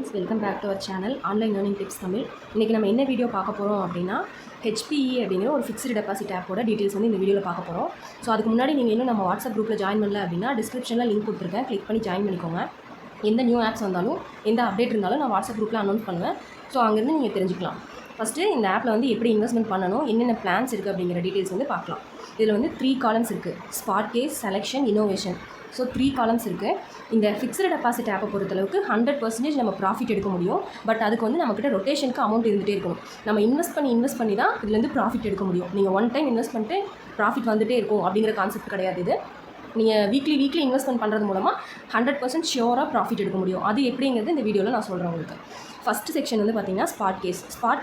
Friends, welcome back to our channel online learning tips Tamil. இன்றைக்கி நம்ம என்ன வீடியோ பார்க்க போகிறோம் அப்படின்னா HPE அப்படிங்கிற ஒரு ஃபிக்ஸ்டு டெபாசிட் ஆப்போட டீட்டெயில்ஸ் வந்து இந்த வீடியோவில் பார்க்க போகிறோம். ஸோ அதுக்கு முன்னாடி நீங்கள் இன்னும் நம்ம வாட்ஸ்அப் குரூப்பில் ஜாயின் பண்ணல அப்படின்னா டிஸ்கிரிப்ஷனில் லிங்க் கொடுத்துருக்கேன், கிளிக் பண்ணி ஜாயின் பண்ணிக்கோங்க. எந்த நியூ ஆப்ஸ் வந்தாலும் எந்த அப்டேட் இருந்தாலும் நான் வாட்ஸ்அப் குரூப்பில் அனௌன்ஸ் பண்ணுவேன். ஸோ அங்கேருந்து நீங்கள் தெரிஞ்சுக்கலாம். ஃபஸ்ட்டு இந்த ஆப்பில் வந்து எப்படி இன்வெஸ்ட்மெண்ட் பண்ணணும், என்னென்ன பிளான்ஸ் இருக்குது அப்படிங்கிற டீட்டெயில்ஸ் வந்து பார்க்கலாம். இதில் வந்து 3 காலம்ஸ் இருக்குது: spot cash, selection, innovation. So 3 columns இருக்குது. இந்த ஃபிக்ஸ்டு டெபாசிட் ஆப்பை பொறுத்தளவுக்கு 100% நம்ம ப்ராஃபிட் எடுக்க முடியும். பட் அதுக்கு வந்து நம்மக்கிட்ட ரொட்டேஷனுக்கு அமௌண்ட் இருந்துகிட்டே இருக்கணும். நம்ம இன்வெஸ்ட் பண்ணி தான் இதுலேருந்து ப்ராஃபிட் எடுக்க முடியும். நீங்கள் ஒன் டைம் இன்வெஸ்ட் பண்ணிட்டு ப்ராஃபிட் வந்துகிட்டே இருக்கும் அப்படிங்கிற கான்செப்ட் கிடையாது இது. நீங்கள் வீக்லி இன்வெஸ்ட்மெண்ட் பண்ணுறது மூலமாக 100% ஷியோராக ப்ராஃபிட் எடுக்க முடியும். அது எப்படிங்கிறது இந்த வீடியோவில் நான் சொல்கிறேன் உங்களுக்கு. ஃபஸ்ட்டு செக்ஷன் வந்து பார்த்திங்கன்னா ஸ்பாட்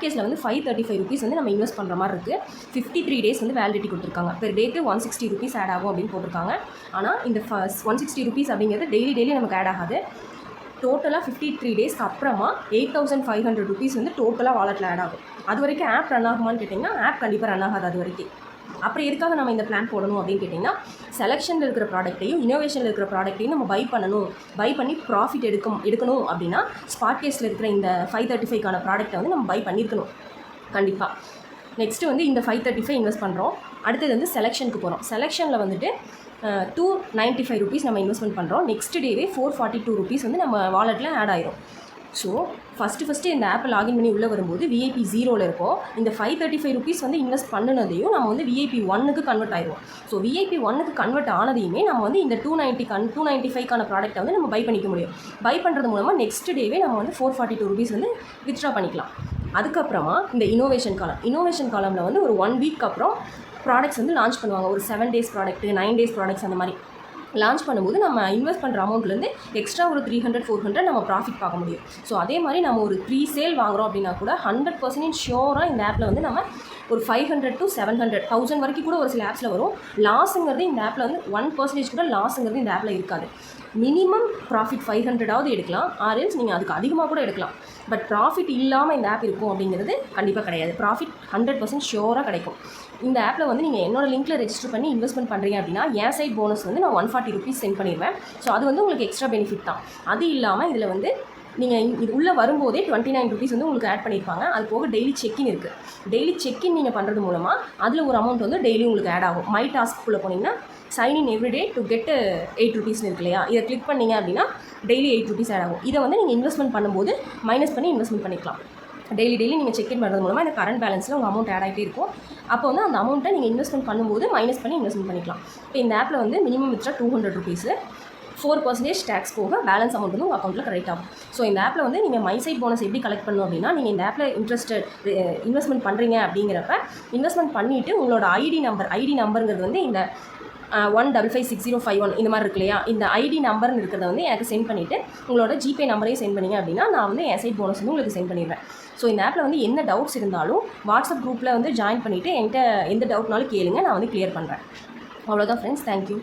கேஸில் வந்து 535 ருபீஸ் வந்து நம்ம இன்வெஸ்ட் பண்ணுற மாதிரி இருக்குது. 53 டேஸ் வந்து வேலிடிட்டி கொடுத்துருக்காங்க. பெர் டேக்கு 160 ருபீஸ் ஆட் ஆகும் அப்படின்னு போட்டிருக்காங்க. ஆனால் இந்த 160 ருபீஸ் அப்படிங்கிறது டெய்லி நமக்கு ஆட் ஆகாது. டோட்டலாக 53 டேஸ்க்கு அப்புறமா 8500 ருபீஸ் வந்து டோட்டலாக வாலெட்டில் ஆட் ஆகும். அது வரைக்கும் ஆப் ரன் ஆகுமான்னு கேட்டிங்கன்னா ஆப் கண்டிப்பாக ரன் ஆகாது அது வரைக்கும். அப்புறம் எதுக்காக நம்ம இந்த பிளான் போடணும் அப்படின்னு கேட்டிங்கன்னா, செலெக்ஷனில் இருக்கிற ப்ராடக்ட்டையும் இன்னோவேஷனில் இருக்கிற ப்ராடக்ட்டையும் நம்ம பை பண்ணி ப்ராஃபிட் எடுக்கணும் அப்படின்னா ஸ்பாட் கேஸில் இருக்கிற இந்த 535க்கான ப்ராடக்ட்டை வந்து நம்ம பை பண்ணியிருக்கணும் கண்டிப்பாக. நெக்ஸ்ட்டு வந்து இந்த 535 இன்வெஸ்ட் பண்ணுறோம். அடுத்தது வந்து செலெக்ஷனுக்கு போகிறோம். செலெக்ஷனில் வந்துட்டு 295 ருபீஸ் நம்ம இன்வெஸ்ட்மெண்ட் பண்ணுறோம். நெக்ஸ்ட் டேவே 442 ருபீஸ் வந்து நம்ம வாலெட்டில் ஆட் ஆயிரும். ஸோ ஃபஸ்ட்டு இந்த ஆப்பை லாகின் பண்ணி உள்ளே வரும்போது VIP 0ல் இருக்கும். இந்த 535 ருபீஸ் வந்து இன்வெஸ்ட் பண்ணினதையும் நம்ம வந்து VIP 1க்கு கன்வெர்ட் ஆயிடுவோம். ஸோ VIP 1க்கு கன்வெர்ட் ஆனதையுமே நம்ம வந்து இந்த 295க்கான ப்ராடக்ட்டை வந்து நம்ம பை பண்ணிக்க முடியும். பை பண்ணுறது மூலமாக நெக்ஸ்ட் டேவே நம்ம வந்து 442 ருபீஸ் வந்து வித்ட்ரா பண்ணிக்கலாம். அதுக்கப்புறமா இந்த இன்னோவேஷன் காலமில் வந்து ஒரு 1 வீக் அப்புறம் ப்ராடக்ட்ஸ் வந்து லான்ச் பண்ணுவாங்க. ஒரு 7 டேஸ் ப்ராடக்ட்டு, 9 டேஸ் ப்ராடக்ட்ஸ் அந்த மாதிரி லான்ச் பண்ணும்போது நம்ம இன்வெஸ்ட் பண்ணுற அமௌண்ட்லேருந்து எக்ஸ்ட்ரா ஒரு 300-400 நம்ம ப்ராஃபிட் பார்க்க முடியும். ஸோ அதே மாதிரி நம்ம ஒரு 3 சேல் வாங்குகிறோம் அப்படின்னா கூட 100% ஷியோராக இந்த ஆப்பில் வந்து நம்ம ஒரு 500 to 700 1000 வரைக்கும் கூட ஒரு சில ஆப்ஸில் வரும். லாஸுங்கிறது இந்த ஆப்பில் வந்து 1% கூட லாஸுங்கிறது இந்த ஆப்பில் இருக்காது. மினிமம் ப்ராஃபிட் 500ஆவது எடுக்கலாம், ஆர்எல்ஸ் நீங்கள் அதுக்கு அதிகமாக கூட எடுக்கலாம். பட் ப்ராஃபிட் இல்லாமல் இந்த ஆப் இருக்கும் அப்படிங்கிறது கண்டிப்பாக கிடையாது. ப்ராஃபிட் 100% ஷியோராக கிடைக்கும். இந்த ஆப்பில் வந்து நீங்கள் என்னோடய லிங்க்கில் ரெஜிஸ்டர் பண்ணி இன்வெஸ்ட்மெண்ட் பண்ணுறீங்க அப்படின்னா என் சைட் போனஸ் வந்து நான் 140 ருபீஸ் சென்ட் பண்ணிடுவேன். ஸோ அது வந்து உங்களுக்கு எக்ஸ்ட்ரா பெனிஃபிட் தான். அது இல்லாமல் இதில் வந்து நீங்கள் இது உள்ளே வரும்போதே 29 ருபீஸ் வந்து உங்களுக்கு ஆட் பண்ணியிருப்பாங்க. அது போக டெய்லி செக்இன் இருக்குது. டெய்லி செக்இன் நீங்கள் பண்ணுறது மூலமாக அதில் ஒரு அமௌண்ட் வந்து டெய்லி உங்களுக்கு ஆட் ஆகும். மை டாஸ்க்குள்ளே போனீங்கன்னா sign in everyday to get 8 ருபீஸ்னு இருக்கு இல்லையா, இதை கிளிக் பண்ணிங்க அப்படின்னா டெய்லி 8 ருபீஸ் ஆட் ஆகும். இதை வந்து நீங்கள் இன்வெஸ்ட்மெண்ட் பண்ணும்போது மைனஸ் பண்ணி இன்வெஸ்ட்மெண்ட் பண்ணிக்கலாம். டெய்லி நீங்கள் செக்இன் பண்ணுறது மூலமாக இந்த கரண்ட் பேலன்ஸில் உங்கள் அமௌண்ட் ஆட் ஆகிட்டே இருக்கும். அப்போ வந்து அந்த அமௌண்ட்டை நீங்கள் இன்வெஸ்ட்மெண்ட் பண்ணும்போது மைனஸ் பண்ணி இன்வெஸ்ட்மெண்ட் பண்ணிக்கலாம். இப்போ இந்த ஆப்பில் வந்து மினிமம் வித்ட்ரா 200 ருபீஸு, 4% டேக்ஸ் போக பேலன்ஸ் அமௌண்ட் வந்து உங்கள் அக்கௌண்ட்டில் கரெக்ட் ஆகும். ஸோ இந்த ஆப்பில் வந்து நீங்கள் மை சைட் போனஸ் எப்படி கலெக்ட் பண்ணணும் அப்படின்னா, நீங்கள் இந்த ஆப்பில் இன்வெஸ்ட்மெண்ட் பண்ணுறீங்க அப்படிங்கிறப்ப இன்வெஸ்ட்மெண்ட் பண்ணிவிட்டு உங்களோட ஐடி நம்பருங்கிறது வந்து இந்த 1556051 இந்த மாதிரி இருக்கு இல்லையா, இந்த ஐடி நம்பர்னு இருக்கிறத வந்து எனக்கு சென்ட் பண்ணிவிட்டு உங்களோட ஜிபே நம்பரையும் சென்ட் பண்ணிங்க அப்படின்னா நான் வந்து என் சைட் போனஸ் வந்து உங்களுக்கு சென்ட் பண்ணிடுவேன். ஸோ இந்த ஆப்பில் வந்து என்ன டவுட்ஸ் இருந்தாலும் வாட்ஸ்அப் குரூப்பில் வந்து ஜாயின் பண்ணிவிட்டு என்கிட்ட எந்த டவுட்னாலும் கேளுங்க, நான் வந்து கிளியர் பண்ணுறேன். அவ்வளோதான் ஃப்ரெண்ட்ஸ், தேங்க்யூ.